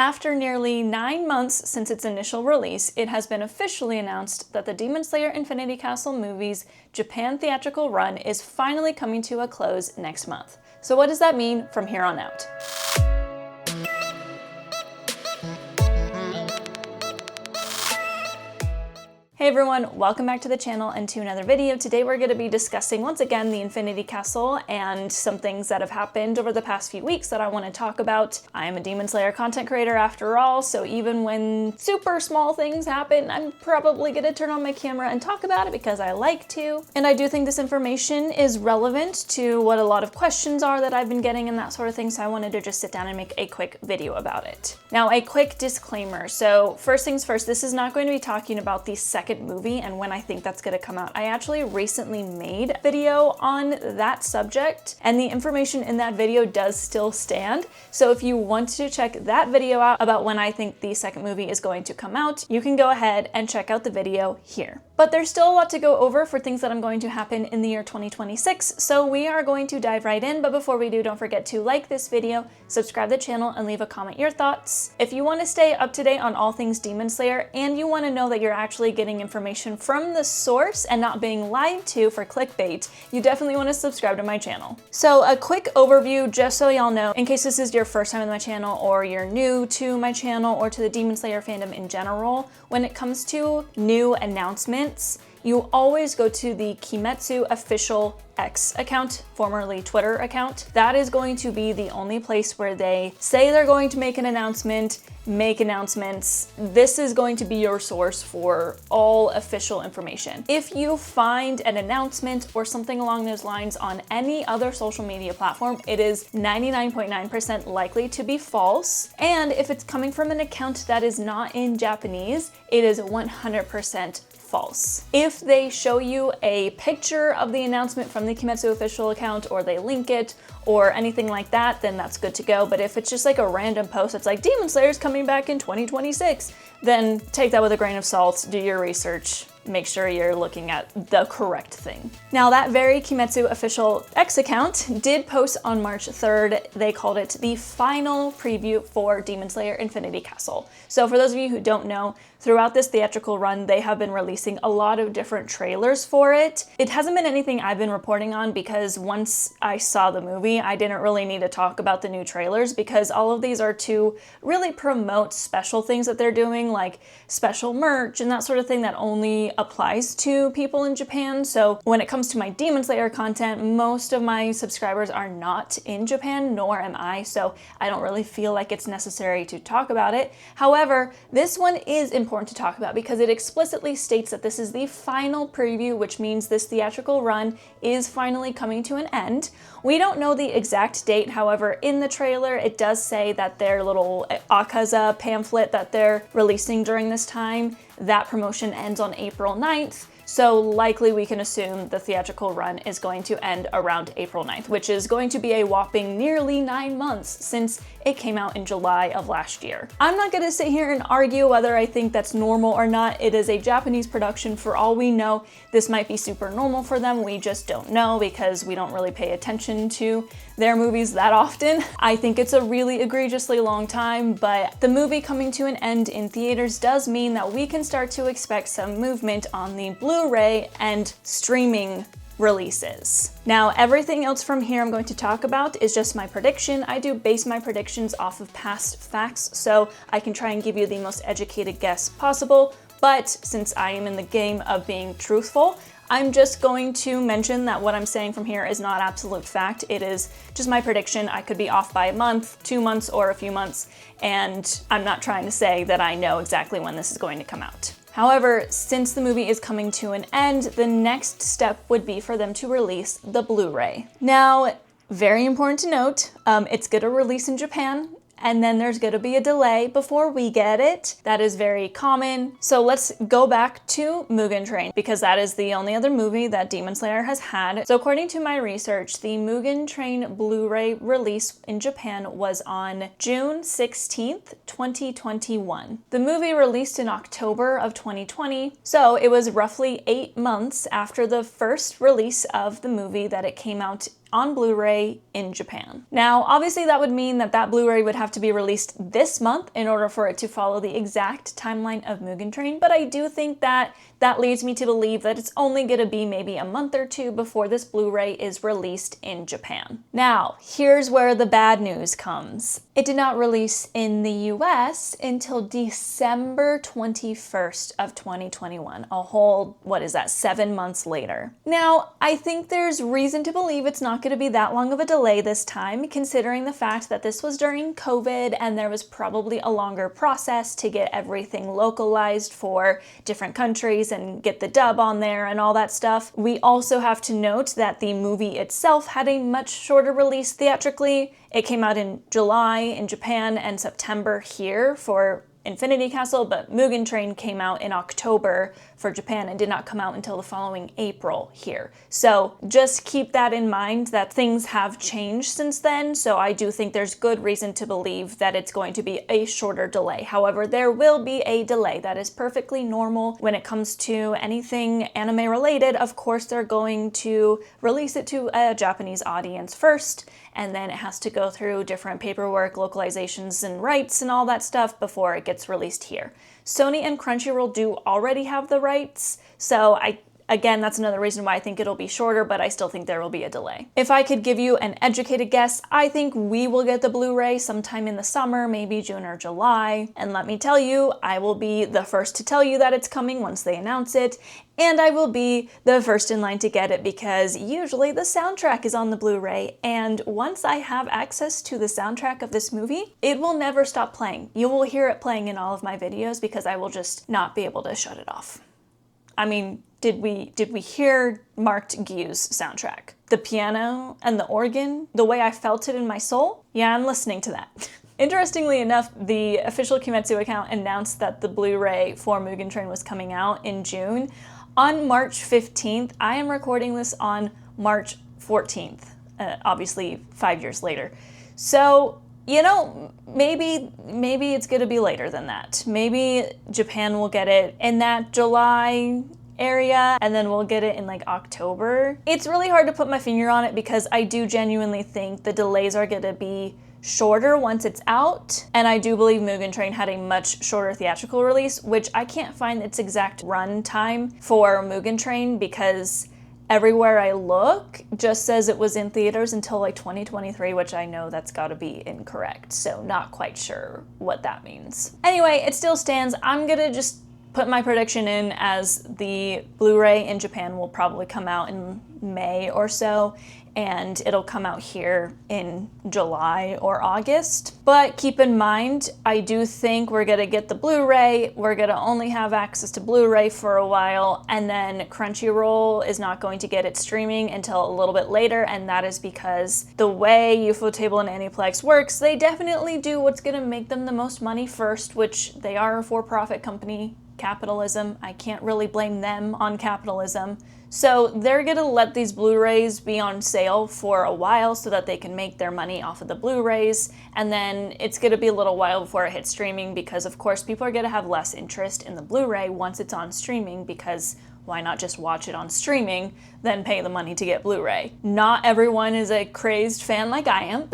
After nearly 9 months since its initial release, it has been officially announced that the Demon Slayer Infinity Castle movie's Japan theatrical run is finally coming to a close next month. So what does that mean from here on out? Hey everyone, welcome back to the channel and to another video. Today we're going to be discussing once again the Infinity Castle and some things that have happened over the past few weeks that I want to talk about. I am a Demon Slayer content creator after all, so even when super small things happen, I'm probably going to turn on my camera and talk about it because I like to. And I do think this information is relevant to what a lot of questions are that I've been getting and that sort of thing, so I wanted to just sit down and make a quick video about it. Now, a quick disclaimer. So first things first, this is not going to be talking about the second movie and when I think that's going to come out. I actually recently made a video on that subject and the information in that video does still stand. So if you want to check that video out about when I think the second movie is going to come out, you can go ahead and check out the video here. But there's still a lot to go over for things that I'm going to happen in the year 2026, so we are going to dive right in. But before we do, don't forget to like this video, subscribe to the channel, and leave a comment your thoughts. If you want to stay up to date on all things Demon Slayer and you want to know that you're actually getting information from the source and not being lied to for clickbait, you definitely want to subscribe to my channel. So a quick overview, just so y'all know, in case this is your first time on my channel or you're new to my channel or to the Demon Slayer fandom in general, when it comes to new announcements, you always go to the Kimetsu official X account, formerly Twitter account. That is going to be the only place where they say they're going to make an announcement, make announcements. This is going to be your source for all official information. If you find an announcement or something along those lines on any other social media platform, it is 99.9% likely to be false. And if it's coming from an account that is not in Japanese, it is 100% false. If they show you a picture of the announcement from the Kimetsu official account or they link it or anything like that, then that's good to go. But if it's just like a random post that's like Demon Slayer's coming back in 2026, then take that with a grain of salt, do your research, make sure you're looking at the correct thing. Now, that very Kimetsu official X account did post on March 3rd. They called it the final preview for Demon Slayer Infinity Castle. So for those of you who don't know, throughout this theatrical run, they have been releasing a lot of different trailers for it. It hasn't been anything I've been reporting on because once I saw the movie, I didn't really need to talk about the new trailers because all of these are to really promote special things that they're doing, like special merch and that sort of thing that only applies to people in Japan. So when it comes to my Demon Slayer content, most of my subscribers are not in Japan, nor am I, so I don't really feel like it's necessary to talk about it. However, this one is important to talk about because it explicitly states that this is the final preview, which means this theatrical run is finally coming to an end. We don't know the exact date, however, in the trailer it does say that their little Akaza pamphlet that they're releasing during this time, that promotion ends on April 9th. So likely we can assume the theatrical run is going to end around April 9th, which is going to be a whopping nearly 9 months since it came out in July of last year. I'm not gonna sit here and argue whether I think that's normal or not. It is a Japanese production. For all we know, this might be super normal for them. We just don't know because we don't really pay attention to their movies that often. I think it's a really egregiously long time, but the movie coming to an end in theaters does mean that we can start to expect some movement on the Blu-ray and streaming releases. Now, everything else from here I'm going to talk about is just my prediction. I do base my predictions off of past facts, so I can try and give you the most educated guess possible, but since I am in the game of being truthful, I'm just going to mention that what I'm saying from here is not absolute fact. It is just my prediction. I could be off by a month, 2 months, or a few months, and I'm not trying to say that I know exactly when this is going to come out. However, since the movie is coming to an end, the next step would be for them to release the Blu-ray. Now, very important to note, it's gonna release in Japan, and then there's gonna be a delay before we get it. That is very common. So let's go back to Mugen Train because that is the only other movie that Demon Slayer has had. So according to my research, the Mugen Train Blu-ray release in Japan was on June 16th, 2021. The movie released in October of 2020, so it was roughly 8 months after the first release of the movie that it came out on Blu-ray in Japan. Now, obviously that would mean that that Blu-ray would have to be released this month in order for it to follow the exact timeline of Mugen Train, but I do think that that leads me to believe that it's only going to be maybe a month or two before this Blu-ray is released in Japan. Now, here's where the bad news comes. It did not release in the US until December 21st of 2021, a whole, 7 months later. Now, I think there's reason to believe it's not going to be that long of a delay this time, considering the fact that this was during COVID and there was probably a longer process to get everything localized for different countries and get the dub on there and all that stuff. We also have to note that the movie itself had a much shorter release theatrically. It came out in July in Japan and September here for Infinity Castle, but Mugen Train came out in October for Japan and did not come out until the following April here. So just keep that in mind that things have changed since then, so I do think there's good reason to believe that it's going to be a shorter delay. However, there will be a delay. That is perfectly normal when it comes to anything anime related. Of course, they're going to release it to a Japanese audience first, and then it has to go through different paperwork, localizations, and rights and all that stuff before it gets released here. Sony and Crunchyroll do already have the rights, so again, that's another reason why I think it'll be shorter, but I still think there will be a delay. If I could give you an educated guess, I think we will get the Blu-ray sometime in the summer, maybe June or July. And let me tell you, I will be the first to tell you that it's coming once they announce it, and I will be the first in line to get it because usually the soundtrack is on the Blu-ray, and once I have access to the soundtrack of this movie, it will never stop playing. You will hear it playing in all of my videos because I will just not be able to shut it off. I mean, did we hear Marked Gyu's soundtrack? The piano and the organ, the way I felt it in my soul? Yeah, I'm listening to that. Interestingly enough, the official Kimetsu account announced that the Blu-ray for Mugen Train was coming out in June. On March 15th, I am recording this on March 14th, obviously 5 years later. So, you know, maybe it's gonna be later than that. Maybe Japan will get it in that July area, and then we'll get it in like October. It's really hard to put my finger on it because I do genuinely think the delays are gonna be shorter once it's out, and I do believe Mugen Train had a much shorter theatrical release, which I can't find its exact run time for Mugen Train because everywhere I look just says it was in theaters until like 2023, which I know that's gotta be incorrect, so not quite sure what that means. Anyway, it still stands. I'm gonna just put my prediction in as the Blu-ray in Japan will probably come out in May or so, and it'll come out here in July or August. But keep in mind, I do think we're gonna get the Blu-ray, we're gonna only have access to Blu-ray for a while, and then Crunchyroll is not going to get it streaming until a little bit later, and that is because the way Ufotable and Aniplex works, they definitely do what's gonna make them the most money first, which they are a for-profit company. Capitalism. I can't really blame them on capitalism. So they're gonna let these Blu-rays be on sale for a while so that they can make their money off of the Blu-rays, and then it's gonna be a little while before it hits streaming because of course people are gonna have less interest in the Blu-ray once it's on streaming because why not just watch it on streaming, then pay the money to get Blu-ray? Not everyone is a crazed fan like I am.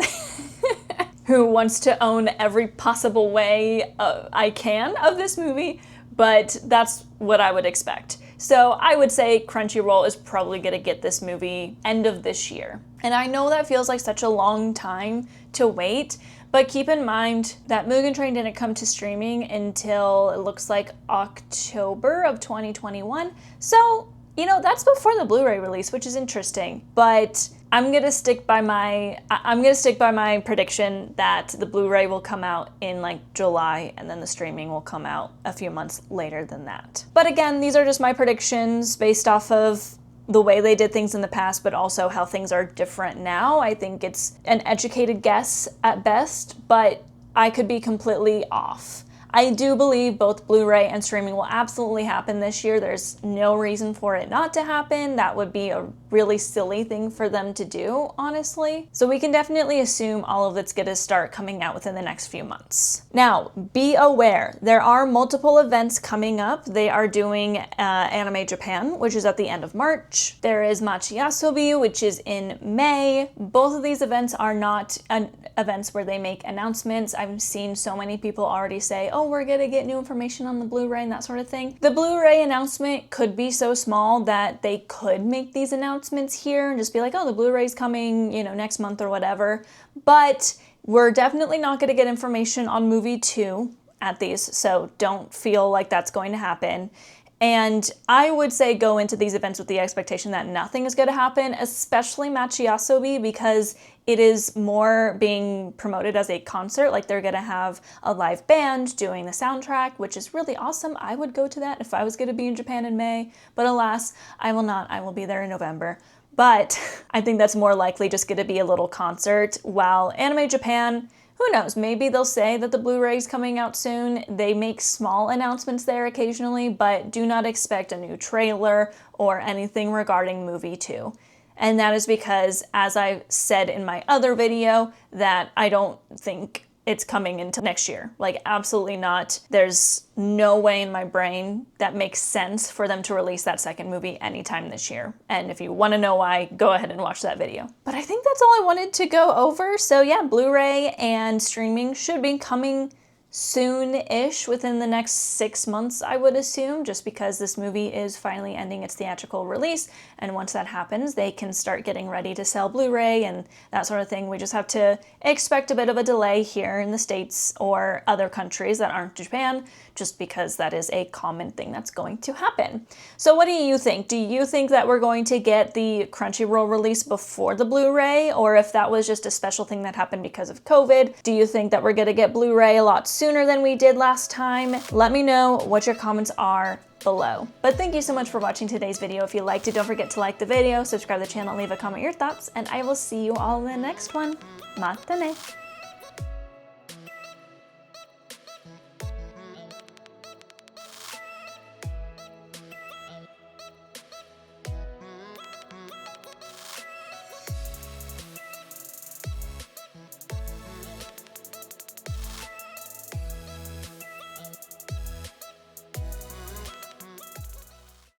Who wants to own every possible way I can of this movie, but that's what I would expect. So I would say Crunchyroll is probably gonna get this movie end of this year. And I know that feels like such a long time to wait, but keep in mind that Mugen Train didn't come to streaming until it looks like October of 2021. So, you know, that's before the Blu-ray release, which is interesting. But I'm gonna stick by my prediction that the Blu-ray will come out in like July and then the streaming will come out a few months later than that. But again, these are just my predictions based off of the way they did things in the past, but also how things are different now. I think it's an educated guess at best, but I could be completely off. I do believe both Blu-ray and streaming will absolutely happen this year. There's no reason for it not to happen. That would be a really silly thing for them to do, honestly. So we can definitely assume all of it's gonna start coming out within the next few months. Now, be aware, there are multiple events coming up. They are doing Anime Japan, which is at the end of March. There is Machi Asobi, which is in May. Both of these events are not events where they make announcements. I've seen so many people already say, oh, we're gonna get new information on the Blu-ray and that sort of thing. The Blu-ray announcement could be so small that they could make these announcements here and just be like, oh, the Blu-ray's coming, you know, next month or whatever. But we're definitely not gonna get information on movie 2 at these, so don't feel like that's going to happen. And I would say go into these events with the expectation that nothing is going to happen, especially Machi Asobi, because it is more being promoted as a concert. Like, they're going to have a live band doing the soundtrack, which is really awesome. I would go to that if I was going to be in Japan in May, but alas, I will not. I will be there in November. But I think that's more likely just going to be a little concert, while Anime Japan, who knows, maybe they'll say that the Blu-ray's coming out soon. They make small announcements there occasionally, but do not expect a new trailer or anything regarding movie 2. And that is because, as I said in my other video, that I don't think it's coming until next year. Like, absolutely not. There's no way in my brain that makes sense for them to release that second movie anytime this year. And if you want to know why, go ahead and watch that video. But I think that's all I wanted to go over. So yeah, Blu-ray and streaming should be coming soon-ish, within the next 6 months, I would assume, just because this movie is finally ending its theatrical release, and once that happens, they can start getting ready to sell Blu-ray and that sort of thing. We just have to expect a bit of a delay here in the States or other countries that aren't Japan, just because that is a common thing that's going to happen. So what do you think? Do you think that we're going to get the Crunchyroll release before the Blu-ray, or if that was just a special thing that happened because of COVID? Do you think that we're gonna get Blu-ray a lot sooner than we did last time? Let me know what your comments are below. But thank you so much for watching today's video. If you liked it, don't forget to like the video, subscribe to the channel, leave a comment your thoughts, and I will see you all in the next one. Mata ne!